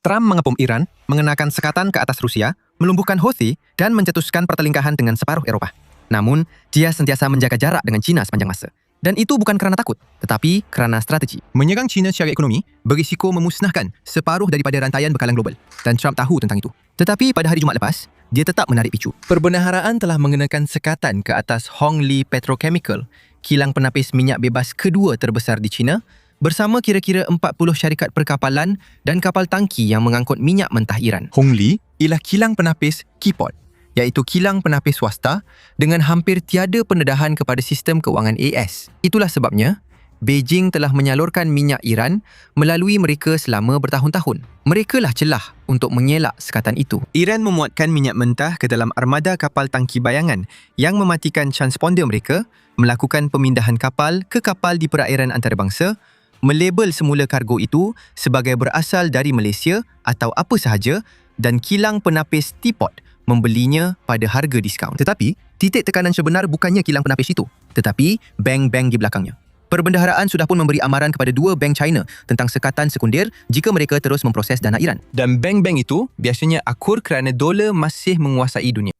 Trump mengepung Iran, mengenakan sekatan ke atas Rusia, melumpuhkan Houthi dan mencetuskan pertelingkahan dengan separuh Eropah. Namun, dia sentiasa menjaga jarak dengan China sepanjang masa. Dan itu bukan kerana takut, tetapi kerana strategi. Menyerang China secara ekonomi berisiko memusnahkan separuh daripada rantaian bekalan global. Dan Trump tahu tentang itu. Tetapi pada hari Jumaat lepas, dia tetap menarik picu. Perbendaharaan telah mengenakan sekatan ke atas Hongli Petrochemical, kilang penapis minyak bebas kedua terbesar di China, bersama kira-kira 40 syarikat perkapalan dan kapal tangki yang mengangkut minyak mentah Iran. Hongli ialah kilang penapis Keyport, iaitu kilang penapis swasta dengan hampir tiada pendedahan kepada sistem kewangan AS. Itulah sebabnya, Beijing telah menyalurkan minyak Iran melalui mereka selama bertahun-tahun. Merekalah celah untuk mengelak sekatan itu. Iran memuatkan minyak mentah ke dalam armada kapal tangki bayangan yang mematikan transponder mereka, melakukan pemindahan kapal ke kapal di perairan antarabangsa, melabel semula kargo itu sebagai berasal dari Malaysia atau apa sahaja, dan kilang penapis Teapot membelinya pada harga diskaun. Tetapi, titik tekanan sebenar bukannya kilang penapis itu, tetapi bank-bank di belakangnya. Perbendaharaan sudah pun memberi amaran kepada dua bank China tentang sekatan sekunder jika mereka terus memproses dana Iran. Dan bank-bank itu biasanya akur kerana dolar masih menguasai dunia.